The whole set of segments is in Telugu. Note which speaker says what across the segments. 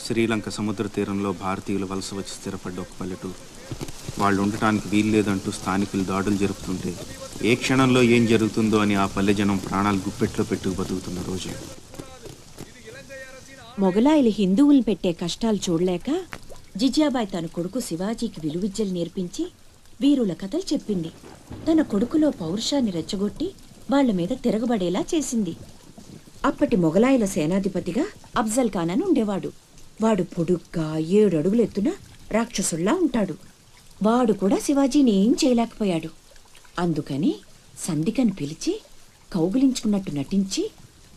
Speaker 1: శ్రీలంక సముద్ర తీరంలో భారతీయులు వలస వచ్చి స్థిరపడ్డ ఒక పల్లెటూరు. వాళ్ళు ఉండటానికి వీల్లేదంటూ స్థానికులు దాడులు జరుపుతుంటే ఏ క్షణంలో ఏం జరుగుతుందో అని ఆ పల్లె జనం ప్రాణాలు గుప్పెట్లో పెట్టుకు బతుకుతున్న రోజు.
Speaker 2: మొగలాయిలు హిందువుల్ని పెట్టే కష్టాలు చూడలేక జిజియాబాయి తన కొడుకు శివాజీకి విలువిద్యలు నేర్పించి వీరుల కథలు చెప్పింది. తన కొడుకులో పౌరుషాన్ని రెచ్చగొట్టి వాళ్ల మీద తిరగబడేలా చేసింది. అప్పటి మొగలాయిల సేనాధిపతిగా అఫ్జల్ ఖాన్ అని ఉండేవాడు. వాడు పొడుగ్గా 7 అడుగుల ఎత్తున రాక్షసుల్లా ఉంటాడు. వాడు కూడా శివాజీని ఏం చేయలేకపోయాడు. అందుకని సంధికని పిలిచి కౌగిలించుకున్నట్టు నటించి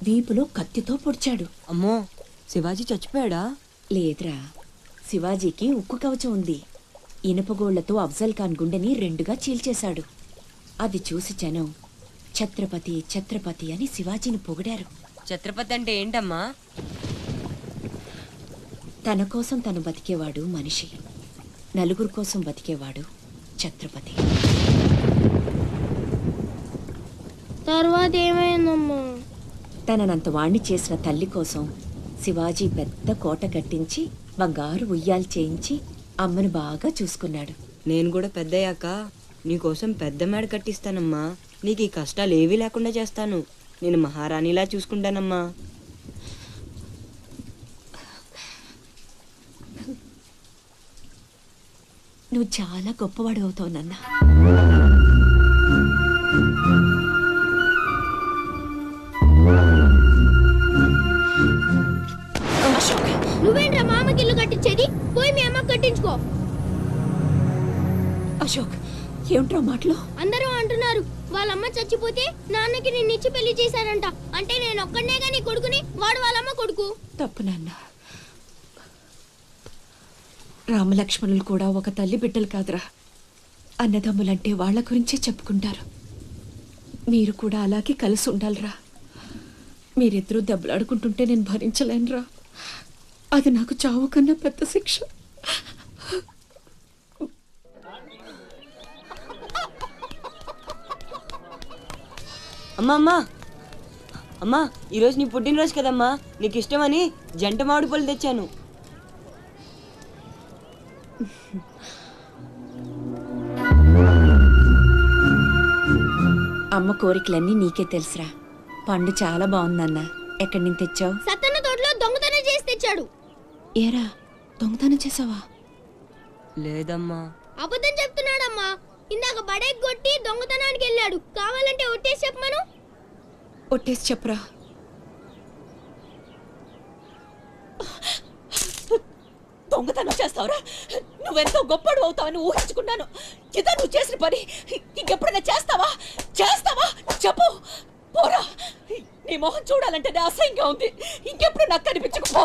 Speaker 2: వీపులో కత్తితో పొడిచాడు.
Speaker 3: అమ్మో, శివాజీ చచ్చిపోయాడా?
Speaker 2: లేదురా, శివాజీకి ఉక్కు కవచం ఉంది. ఇనుపగోళ్లతో అఫ్జల్ ఖాన్ గుండెని 2గా చీల్చేశాడు. అది చూసి జనం ఛత్రపతి ఛత్రపతి అని శివాజీని పొగిడారు.
Speaker 3: ఛత్రపతి అంటే ఏంటమ్మా?
Speaker 2: తన కోసం తను బతికేవాడు మనిషి, నలుగురు కోసం బతికేవాడు ఛత్రపతి.
Speaker 4: తర్వాత ఏమైందమ్మా?
Speaker 2: తననంత వాణ్ణి చేసిన తల్లి కోసం శివాజీ పెద్ద కోట కట్టించి బంగారు ఉయ్యాలు చేయించి అమ్మను బాగా చూసుకున్నాడు.
Speaker 3: నేను కూడా పెద్దయ్యాక నీకోసం పెద్ద మేడ కట్టిస్తానమ్మా. నీకు ఈ కష్టాలు ఏవీ లేకుండా చేస్తాను. నేను మహారాణిలా చూసుకుంటానమ్మా.
Speaker 2: నువ్వు చాలా గొప్పవాడు అవుతావు నాన్న.
Speaker 4: నువ్వేంట్రా మామకి ఇల్లు కట్టించేది? పోయి మీ అమ్మకి కట్టించుకో.
Speaker 2: అశోక్, ఏమిట్రా మాటలు?
Speaker 4: అందరూ అంటున్నారు వాళ్ళమ్మ చచ్చిపోతే నాన్నకి నిన్నిచ్చి పెళ్లి చేశారంట. అంటే నేను ఒక్కడనే గాని కొడుకుని, వాడు వాళ్ళమ్మ కొడుకు.
Speaker 2: తప్పు నాన్న. రామలక్ష్మణులు కూడా ఒక తల్లి బిడ్డలు కాదురా. అన్నదమ్ములంటే వాళ్ళ గురించే చెప్పుకుంటారు. మీరు కూడా అలాగే కలిసి ఉండాలిరా. మీరిద్దరూ దెబ్బలాడుకుంటుంటే నేను భరించలేనురా. అది నాకు చావు కన్నా పెద్ద శిక్ష.
Speaker 3: అమ్మా అమ్మా అమ్మా, ఈరోజు నీ పుట్టినరోజు కదమ్మా. నీకు ఇష్టమని జంట మామిడి పళ్ళు తెచ్చాను.
Speaker 2: అమ్మ కోరికలన్నీ నీకే తెలుసురా. పండు చాలా బాగుందన్నా. ఎక్కడి నుంచి తెచ్చావు?
Speaker 4: సత్తన్న తోటలో దొంగతనం చేసి తెచ్చాడు.
Speaker 2: ఏరా, దొంగతనం చేసావా?
Speaker 3: లేదమ్మా.
Speaker 4: అబద్ధం చెప్తున్నాడమ్మా. ఇందాక బడేకి కొట్టి దొంగతనానికి వెళ్ళాడు. కావాలంటే ఒట్టేసి చెప్పమను.
Speaker 2: ఒట్టేసి చెప్పరా. దొంగతనం చేస్తావురా? నువ్వెంతో గొప్పడు అవుతావని ఊహించుకున్నాను. ఇదా నువ్వు చేసిన పని? ఇంకెప్పుడైనా చేస్తావా? చెప్పు. పోరా, నీ మొహం చూడాలంటే అసహ్యంగా ఉంది. ఇంకెప్పుడు నాకు కనిపించకపో.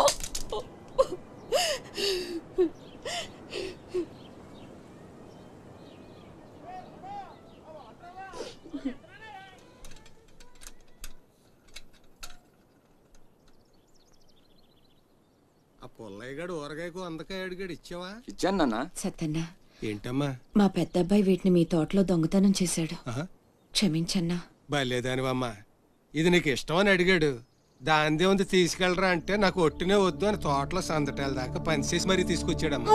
Speaker 5: పుల్లయ్యగాడు ఊరగాయకు అందకాయ అడిగాడు, ఇచ్చావా?
Speaker 6: ఇచ్చాను నాన్న.
Speaker 2: సత్తన్నా,
Speaker 5: ఏంటమ్మా?
Speaker 2: మా పెద్ద అబ్బాయి వీటిని మీ తోటలో దొంగతనం చేశాడు. క్షమించన్నా.
Speaker 5: బలేదానివమ్మా. ఇది నీకు ఇష్టమని అడిగాడు. దాందే ఉంది తీసుకెళ్ళరా అంటే నాకు ఒట్టినే వద్దు అని తోటలో సందటాల దాకా పనిచేసి మరీ తీసుకొచ్చాడమ్మా.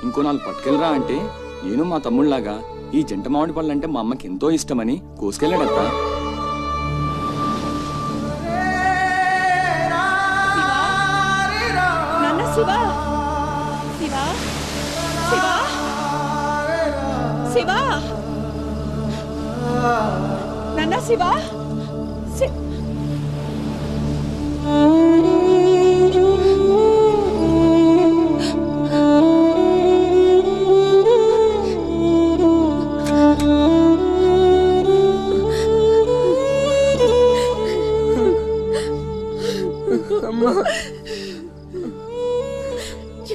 Speaker 6: ఇంకో 4 పట్టుకెళ్ళరా అంటే నేను మా తమ్ముళ్లాగా ఈ జంట మామిడి పళ్ళు అంటే మా అమ్మకి ఎంతో ఇష్టమని కోసుకెళ్ళాడత్త.
Speaker 2: శివా, శివా, శివా, శివా, నాన్న శివా.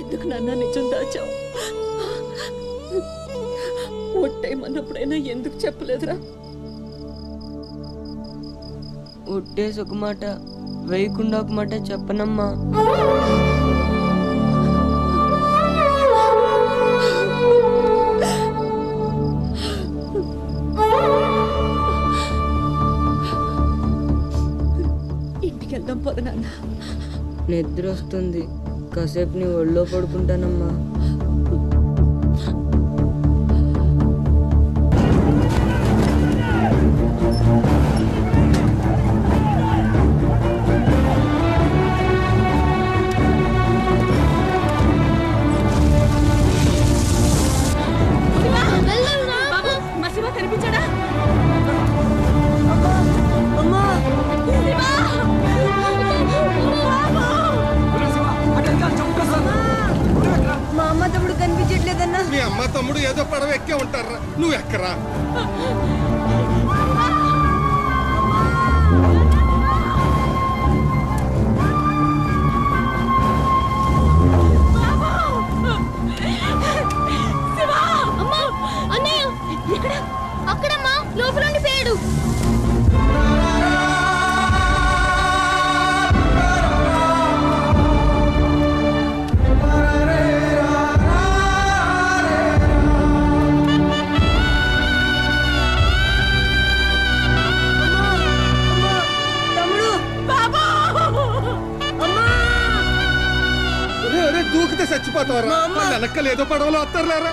Speaker 2: ఎందుకు నాన్న నిజం దాచావు? ఒట్టేయమన్నప్పుడైనా ఎందుకు చెప్పలేదురా?
Speaker 3: ఒట్టేసి ఒక మాట, వేయకుండా ఒక మాట చెప్పనమ్మా.
Speaker 2: ఇంటికి వెళ్దాం పద నాన్న.
Speaker 3: నిద్ర వస్తుంది, కాసేపు నీ ఒళ్ళో పడుకుంటానమ్మా. మా అమ్మ తమ్ముడు కనిపించట్లేదన్నా.
Speaker 5: మీ అమ్మ తమ్ముడు ఏదో పడవ ఎక్కే ఉంటారా, నువ్వు ఎక్కరా.
Speaker 4: అమ్మా, అన్నయ్య ఎక్కడ? అక్కడమ్మా, లోపల ఉండిపోయాడు.
Speaker 5: దూకితే చచ్చిపోతావరా, వెనక్కలు ఏదో పడవలో వస్తారులేరా.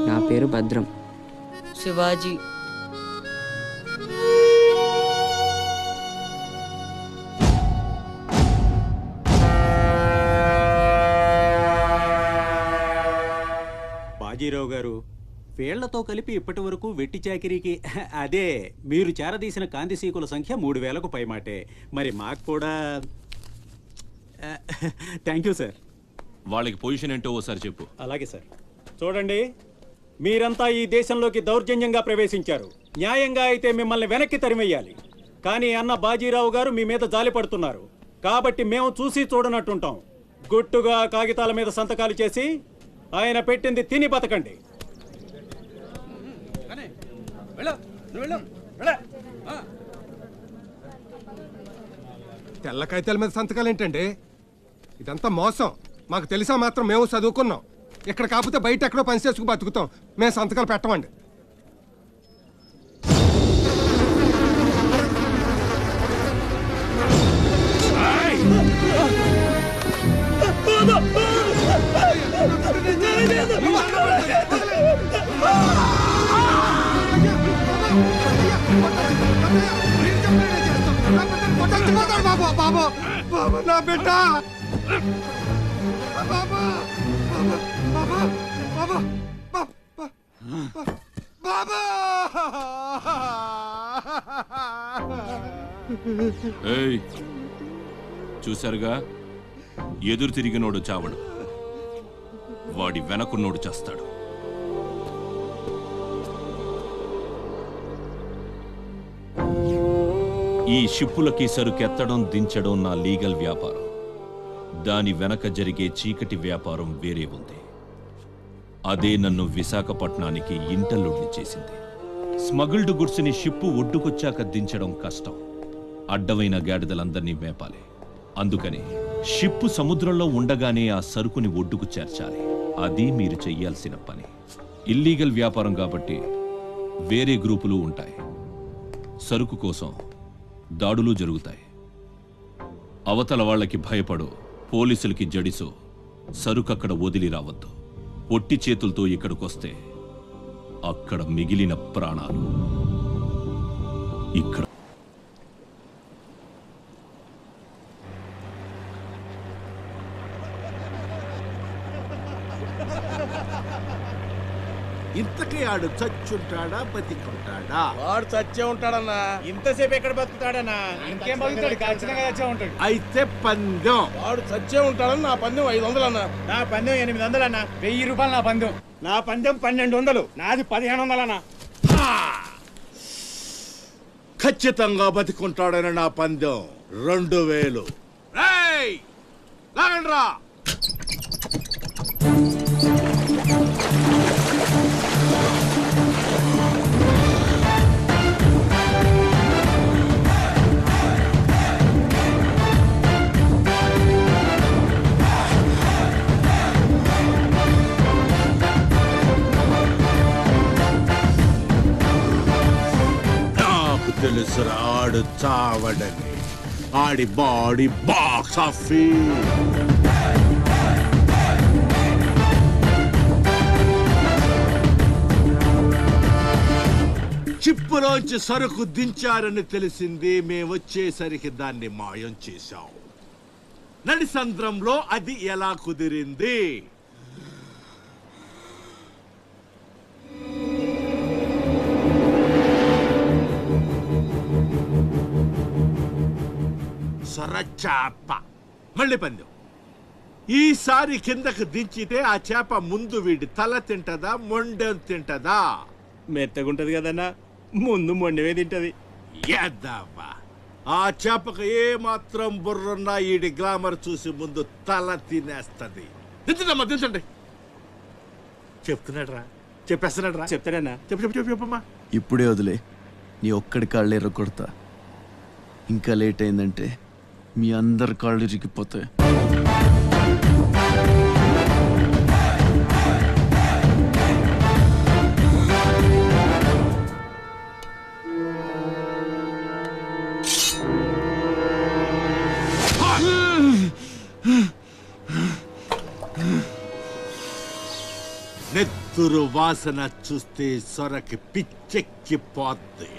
Speaker 3: నా పేరు భద్రం. శివాజీ.
Speaker 7: బాజీరావు గారు, వీళ్లతో కలిపి ఇప్పటి వరకు వెట్టి చాకిరీకి అదే మీరు చేరదీసిన కాంతిసీకుల సంఖ్య 3000కు పైమాటే. మరి మాకు కూడా థ్యాంక్ యూ సార్.
Speaker 8: వాళ్ళకి పొజిషన్ ఏంటో ఓసారి చెప్పు.
Speaker 7: అలాగే సార్. చూడండి, మీరంతా ఈ దేశంలోకి దౌర్జన్యంగా ప్రవేశించారు. న్యాయంగా అయితే మిమ్మల్ని వెనక్కి తరిమెయ్యాలి. కానీ అన్న బాజీరావు గారు మీ మీద జాలి పడుతున్నారు. కాబట్టి మేము చూసి చూడనట్టుంటాం. గుట్టుగా కాగితాల మీద సంతకాలు చేసి ఆయన పెట్టింది తిని బతకండి.
Speaker 5: తెల్ల కాగితాల మీద సంతకాలు ఏంటండి? ఇదంతా మోసం. మాకు తెలిసా మాత్రం మేము చదువుకున్నాం. ఇక్కడ కాకపోతే బయట ఎక్కడో పని చేసుకు బతుకుతాం. మేము సంతకాలు పెట్టమండి. బాబా, నా బిడ్డ
Speaker 8: ఏయ్, చూశారుగా, ఎదురు తిరిగినోడు చావడు, వాడి వెనకున్నోడు చేస్తాడు. ఈ షిప్పులకి సరుకెత్తడం దించడం నా లీగల్ వ్యాపారం. దాని వెనక జరిగే చీకటి వ్యాపారం వేరే ఉంది. అదే నన్ను విశాఖపట్నానికి ఇంటల్లుడిని చేసింది. స్మగుల్డ్ గుడ్స్ని షిప్పు ఒడ్డుకొచ్చాక దించడం కష్టం. అడ్డమైన గాడిదలందర్నీ మేపాలి. అందుకని షిప్పు సముద్రంలో ఉండగానే ఆ సరుకుని ఒడ్డుకు చేర్చాలి. అది మీరు చెయ్యాల్సిన పని. ఇల్లీగల్ వ్యాపారం కాబట్టి వేరే గ్రూపులు ఉంటాయి. సరుకు కోసం దాడులు జరుగుతాయి. అవతల వాళ్ళకి భయపడు, పోలీసులకి జడిసో సరుకక్కడ వదిలి రావద్దు. పొట్టి చేతులతో ఇక్కడికొస్తే అక్కడ మిగిలిన ప్రాణాలు ఇక్కడ.
Speaker 9: ఇంతకీ ఆడు చచ్చుంటాడా బతికుంటాడా?
Speaker 5: వాడు చచ్చే ఉంటాడన్నా.
Speaker 7: ఇంతసేపు ఎక్కడ బతుకుతాడన్నా? ఇంకేం బతుకుతాడు? ఖచ్చితంగా చచ్చే ఉంటాడు.
Speaker 9: అయితే పందెం.
Speaker 5: వాడు చచ్చే ఉంటాడని నా పందెం 500 అన్నా.
Speaker 7: నా పందెం 800 అన్న. 1000 రూపాయలు నా పందెం. నా పందెం 1200. నాది 1500 అన్న.
Speaker 9: ఖచ్చితంగా బతికుంటాడని నా పందెం 2000. రేయ్ లాగండ్రా. తెలుసురా ఆడు చావడని. ఆడి బాడీ బాక్స్ ఆఫీస్. చిప్పులోంచి సరుకు దించారని తెలిసింది. మేమొచ్చేసరికి దాన్ని మాయం చేశాం. నడిసంద్రంలో అది ఎలా కుదిరింది? సొరచాప. మళ్ళీ పందెం. ఈసారి కిందకు దించితే ఆ చేప ముందు వీడి తల తింటదా మొండెం తింటదా?
Speaker 7: మెత్తగుంటది కదన్నా, ముందు మొండమే తింటది.
Speaker 9: యాదవ్వా, ఆ చేపకు ఏ మాత్రం బుర్రున్నా ఈడి గ్లామర్ చూసి ముందు తల తినేస్తది. దించండమ్మా, దించండి. చెప్తున్నాడు రా, చెప్పేస్తున్నాడు రా.
Speaker 7: చెప్తాడన్నా.
Speaker 9: చెప్పు చెప్పు చెప్పు చెప్పమ్మా.
Speaker 10: ఇప్పుడే వదిలే, నీ ఒక్కడి కాళ్ళు ఎర్ర కొడతా. ఇంకా లేట్ అయిందంటే మీ అందరి కాళ్ళు ఇరిగిపోతాయి.
Speaker 9: నెత్తురు వాసన చూస్తే సొరకి పిచ్చెక్కిపోద్ది.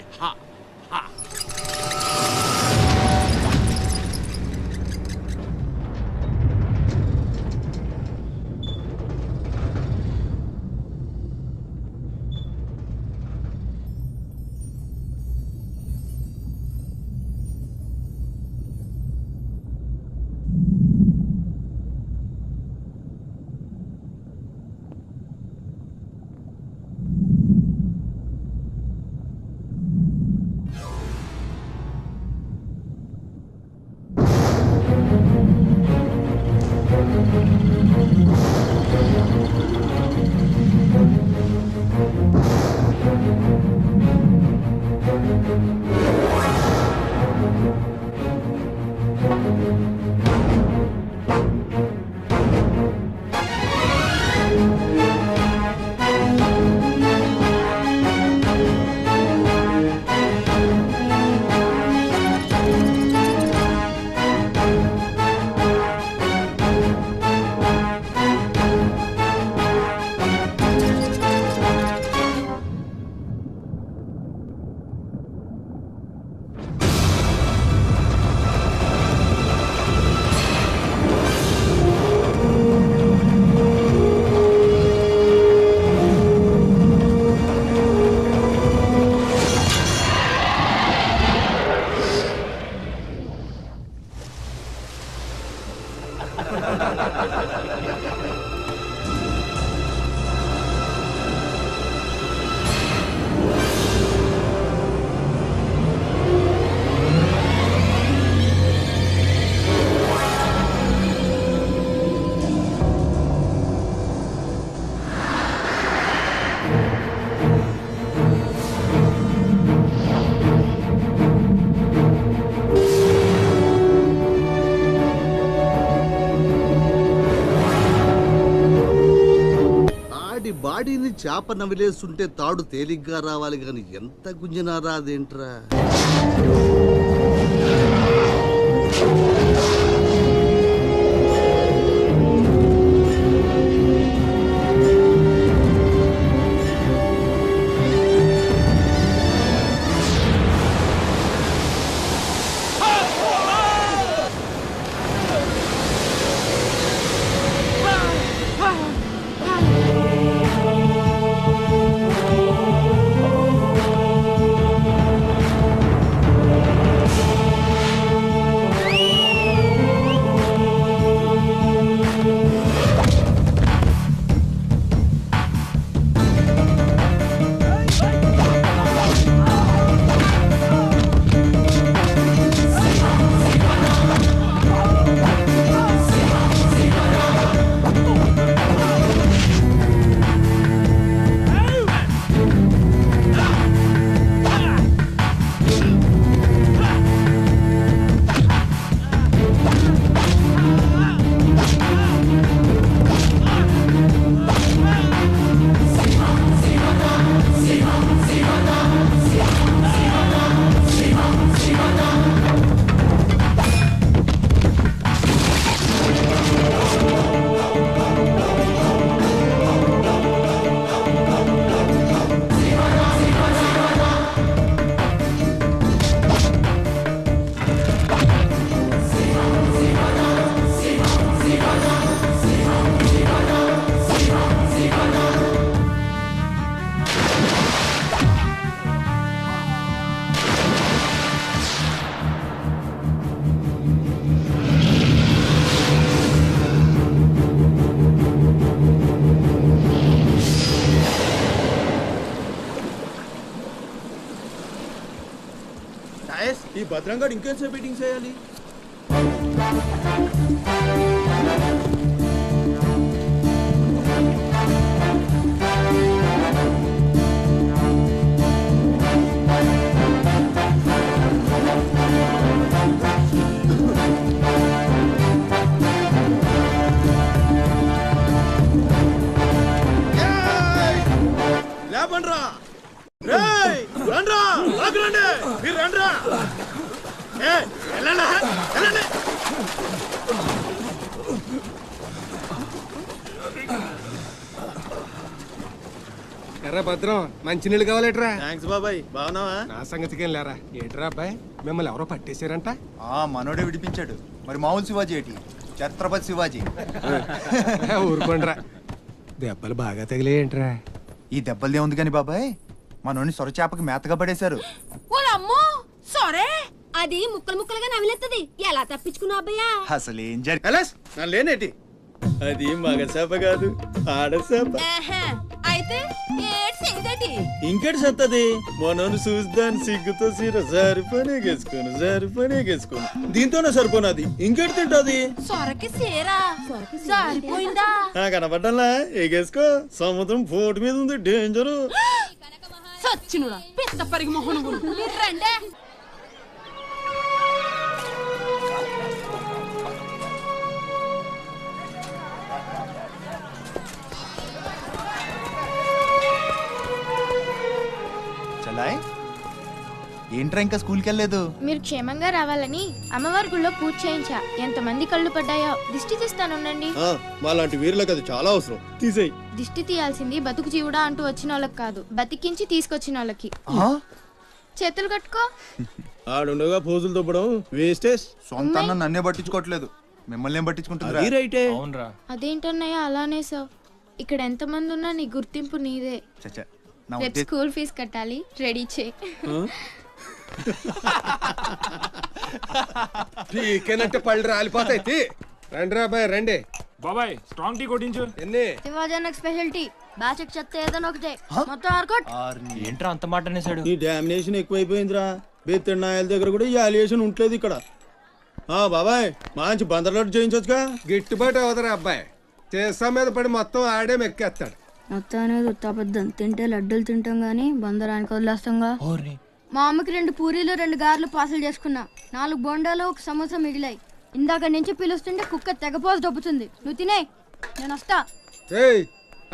Speaker 11: బాడీని చేప నవిలేస్తుంటే తాడు తేలిగ్గా రావాలి గాని ఎంత గుంజినా రాదేంట్రా?
Speaker 12: ఈ భద్రంగాడు ఇంకేంసేపు మీటింగ్ చేయాలి? లేపండ్రా, రేయ్ రండ్రా, లాగు రండి, మీరు రండ్రా. వెళ్ళండి వెళ్ళండి.
Speaker 5: ఎర్రా భద్రం, మంచినీళ్ళు కావాలేట్రా?
Speaker 12: థ్యాంక్స్ బాబాయ్, బాగున్నావా?
Speaker 5: నా సంగతికి లేరా. ఏట్రా అబ్బాయి, మిమ్మల్ని ఎవరో పట్టేశారంట?
Speaker 13: మనోడే విడిపించాడు. మరి మామూలు శివాజీ ఏంటి? ఛత్రపతి శివాజీ.
Speaker 5: ఊరుకోండ్రా, దెబ్బలు బాగా తగిలేయంట్రా?
Speaker 13: ఈ దెబ్బలదే ఉంది కానీ బాబాయ్, మనోని సొరచేపకి మేతగా పడేశారు.
Speaker 4: అది ముక్కలు ముక్కలుగా నవిలేస్తుంది. ఎలా తప్పించుకున్నావు అబ్బయ్యా?
Speaker 13: అసలు ఏం జరిగింది?
Speaker 12: లేనేటి అది మగ చేప కాదు, ఆడచేప.
Speaker 4: అయితే
Speaker 12: ఇంకెటి సత్తది? మనోని చూస్తాను సిగ్గుతో సీర సరిపోనేగేసుకోను దీంతోనే సరిపోనది. ఇంకెటి తింటది?
Speaker 4: సొరకి సీరా సరిపోయిందా?
Speaker 12: కనపడ్డా ఎగేసుకో. సముద్రం పోటు మీద ఉంది, డేంజరు.
Speaker 4: సచ్చినుడా పిత్త పరిగి మొహను రండే.
Speaker 13: చలాయ్ ఏంట్రా ఇంకా స్కూల్కి వెళ్ళలేదు?
Speaker 14: మీరు క్షేమంగా రావాలని అమ్మవారి గుళ్ళో పూజ చేయించా. ఎంతమంది కళ్ళు పడ్డాయో. దిష్టి తీస్తానుండండి.
Speaker 12: మాలాంటి వీరులకు అది చాలా అవసరం. తీసేయి.
Speaker 14: దిష్టి తీయాల్సింది బతుకు జీవుడా అంటూ వచ్చిన వాళ్ళకి కాదు, బతికించి తీసుకొచ్చిన వాళ్ళకి. చేతులు కట్టుకో.
Speaker 12: ఆడుండగా పోజులు తొప్పడం వేస్టేజ్.
Speaker 13: సొంత అన్న నన్నే పట్టించుకోవట్లేదు, మిమ్మల్ని ఏం పట్టించుకుంటుంది?
Speaker 14: అదేంటన్నయ్య అలానే సార్. ఇక్కడ ఎంతమంది ఉన్నా నీ గుర్తింపు నీదే. రేపు స్కూల్ ఫీజు కట్టాలి, రెడీ చేయి.
Speaker 5: టీకేనంటే పళ్ళు రాలిపోతాయి. రండి రా బాయ్, రండి
Speaker 7: బాబాయ్. స్ట్రాంగ్ టీ కొట్టించు.
Speaker 5: ఎన్ని?
Speaker 14: Shivaji special tea. బ్యాచ్ చెత్త ఏదైనా ఒకటే, మొత్తం ఆర్కోట్.
Speaker 6: ఏంట్రా అంత మాట అనేసాడు?
Speaker 12: ఈ డామినేషన్ ఎక్కువైపోయిందిరా. బెత్తడి నాయల దగ్గర కూడా ఈ అలియేషన్ ఉంటలేదు ఇక్కడ. బాబాయ్, మంచి బందర్లోటు చేయించొచ్చుగా.
Speaker 5: గిట్టుబాటు అవదరా అబ్బాయి. చేసా మీద పడి మొత్తం ఆడే మెక్కేస్తాడు.
Speaker 14: మొత్తం అనేది ఉత్తాపద్దం. తింటే లడ్డూలు తింటాం గానీ బందరానికి వదిలేస్తాంగా. మా అమ్మకి 2 పూరీలు 2 గారెలు పార్సల్ చేసుకున్నా. 4 బొండాలు 1 సమోసా మిగిలాయి. ఇందాక నుంచి పిలుస్తుంటే కుక్క తెగపోసి దొబ్బుతుంది. నువ్వు తినే, నేను వస్తా.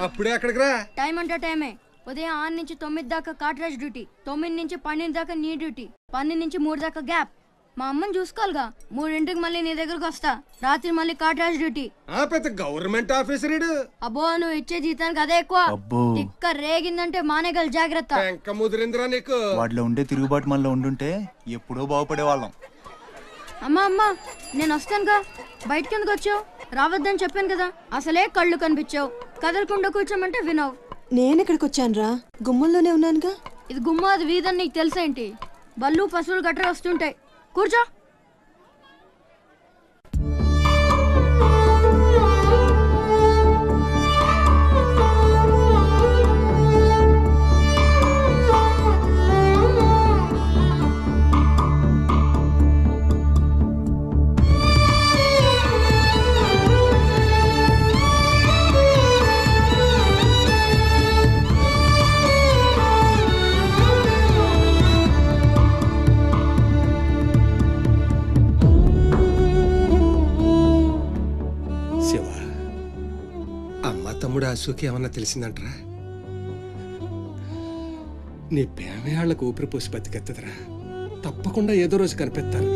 Speaker 5: అప్పుడే అక్కడికి రా.
Speaker 14: టైం అంటే టైమే. ఉదయం 6 నుంచి 9 దాకా కాట్రాజ్ డ్యూటీ, 9 నుంచి 12 దాకా నీ డ్యూటీ, 12 నుంచి 3 దాకా గ్యాప్. మా అమ్మని చూసుకోవాలిగా. 3ంటికి మళ్ళీ నీ దగ్గరకు వస్తా. రాత్రి మళ్ళీ కాట్రాజ్ డ్యూటీ.
Speaker 5: పెద్ద గవర్నమెంట్ ఆఫీసర్.
Speaker 14: అబ్బో, నువ్వు ఇచ్చే జీతానికి అదే ఎక్కువ. ఇక్క రేగిందంటే మానేగల జాగ్రత్త.
Speaker 5: ముదిరిందిరా నీకు.
Speaker 13: వాటిలో ఉండే తిరుగుబాటు మనలో ఉండుంటే ఎప్పుడో బాగుపడే వాళ్ళం.
Speaker 14: అమ్మా నేను వస్తానుగా. బయటకి ఎందుకు వచ్చావు? రావద్దని చెప్పాను కదా. అసలే కళ్ళు కనిపించావు. కదలకుండా కూర్చోమంటే వినవు.
Speaker 15: నేను ఎక్కడికి వచ్చాను రా? గుమ్మంలోనే ఉన్నానుగా.
Speaker 14: ఇది గుమ్మ, అది వీధని నీకు తెలుసేంటి? బళ్ళు పశువులు గట్రా వస్తుంటాయి. కూర్చో.
Speaker 5: తమ్ముడు అశోక్ ఏమన్నా తెలిసిందంటరా? నీ పేమయాళ్లకు ఊపిరి పోసి బతికెత్తదరా. తప్పకుండా ఏదో రోజు కనిపెత్తారు.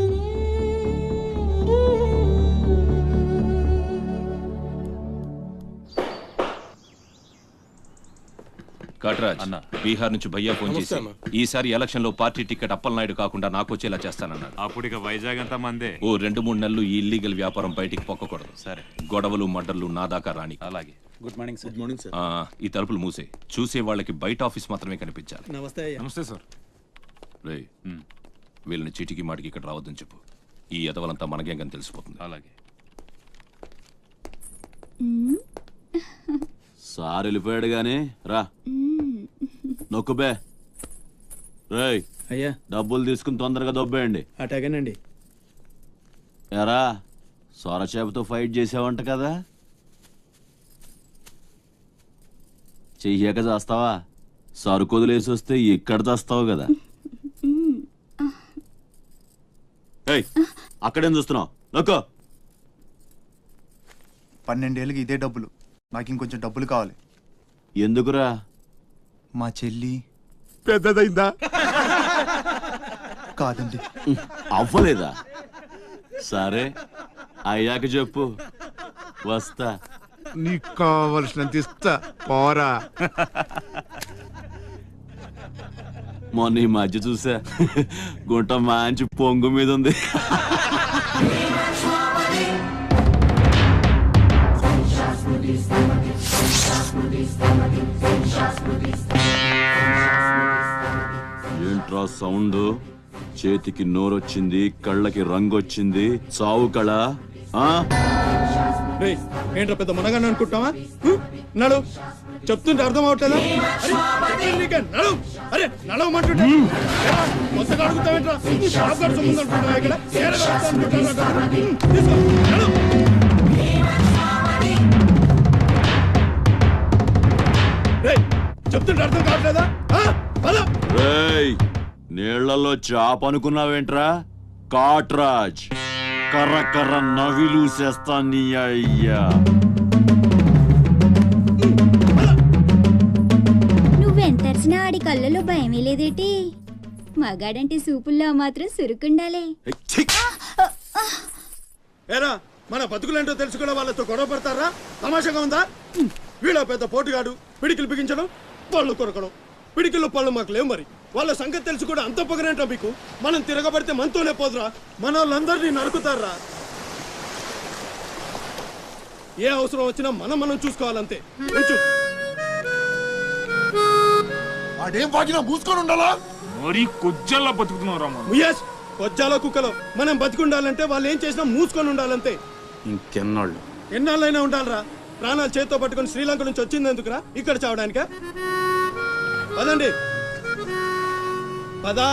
Speaker 8: కాట్రాజ్ అన్న, బీహార్ నుంచి భయ్యా ఫోన్ చేసి ఈసారి ఎలక్షన్ లో పార్టీ టికెట్ అప్పలనాయుడు కాకుండా నాకు వచ్చేలా చేస్తానన్నాడు.
Speaker 16: అప్పుడు ఇక వైజాగ్ అంతా మందే.
Speaker 8: ఓ 2-3 నెలలు ఈ ఇల్లీగల్ వ్యాపారం బయటికి పొక్కకూడదు. సరే, గొడవలు మర్డర్లు నా దాకా రాని. అలాగే.
Speaker 12: Good morning sir. Good morning sir.
Speaker 8: ఈ తలుపులు మూసే. చూసే వాళ్ళకి బయట ఆఫీస్ మాత్రమే కనిపించాలి.
Speaker 12: నమస్తే.
Speaker 16: నమస్తే సార్.
Speaker 8: రే, వీళ్ళని చీటికి మాటికి ఇక్కడ రావద్దని చెప్పు. ఈ ఎదవలంతా మనకేం కానీ తెలిసిపోతుంది.
Speaker 16: అలాగే.
Speaker 17: సార్ వెళ్ళిపోయాడు గానీ రా. నొక్కుబే
Speaker 10: రేయ్
Speaker 12: అయ్యా
Speaker 10: డబ్బులు తీసుకుని తొందరగా దొబ్బేయండి.
Speaker 12: అటాగేనండి.
Speaker 10: ఎరా సొరచేపతో ఫైట్ చేసావంట కదా, చెయ్యాక చేస్తావా? సరుకు వదిలేసి వస్తే ఇక్కడ చేస్తావు కదా. ఏయ్ అక్కడేం చూస్తున్నావు? నొక్కో.
Speaker 13: 12 ఏళ్ళకి ఇదే డబ్బులు. నాకు ఇంకొంచెం డబ్బులు కావాలి.
Speaker 10: ఎందుకురా?
Speaker 13: మా చెల్లి
Speaker 9: పెద్దదైందా?
Speaker 13: కాదండి.
Speaker 10: అవ్వలేదా? సరే అయ్యాక చెప్పు, వస్తా.
Speaker 9: నీకు కావలసినంత ఇస్తా, పోరా.
Speaker 10: మొన్న ఈ మధ్య చూసా, గుంట మంచి పొంగు మీద ఉంది. ఏంట్రా సౌండ్? చేతికి నోరొచ్చింది, కళ్ళకి రంగొచ్చింది, చావు కళ.
Speaker 12: ఏంట్రా పెద్ద మునగాన్ని అనుకుంటావా? నడు, చెప్తుంటే అర్థం అవట్లేదా? నడు, అరే నడవమంటుంటే కొత్తగా అడుగుతావేంట్రా? అనుకుంటున్నావా ఇక్కడ? చెప్తుంటే అర్థం కావట్లేదా?
Speaker 10: రేయ్ నీళ్లలో చాప అనుకున్నావేంట్రా? కాట్రాజ్ కర్ర కర్ర నవిలూసేస్తా నీ అయ్యా.
Speaker 16: నువ్వెంతర్చినా ఆడి కళ్ళలో భయమే లేదేటి? మగాడంటే సూపుల్లో మాత్రం సురుకుండాలే.
Speaker 12: ఏరా మన బతుకులేంటో తెలుసు కూడా వాళ్ళతో గొడవ పడతారా? తమాషాగా ఉందా? వీళ్ళ పెద్ద పోటుగాడు, పిడికిలు బిగించడం, పళ్ళు కొరకడం. పిడికిల్లో పళ్ళు మాకు లేవు, మరి వాళ్ళ సంగతి తెలుసు కూడా అంత పొగరేంటో మీకు? మనం తిరగబడితే మనతోనే పోదురా, మన వాళ్ళందరినీ నరుకుతారా? ఏ అవసరం వచ్చినా మనం చూసుకోవాలంతే.
Speaker 9: అదేం పాకినా మూసుకొని ఉండాలా?
Speaker 17: మరి కొజ్జల్లా బతుకుతున్నావు.
Speaker 12: కొజ్జాలో కుక్కలో మనం బతికుండాలంటే వాళ్ళు ఏం చేసినా మూసుకొని ఉండాలంతే.
Speaker 1: ఇంకెన్నాళ్ళు?
Speaker 12: ఎన్నాళ్ళైనా ఉండాలరా. ప్రాణాలు చేతితో పట్టుకుని శ్రీలంక నుంచి వచ్చింది ఎందుకురా? ఇక్కడ చావడానికా? పదండి, పదా.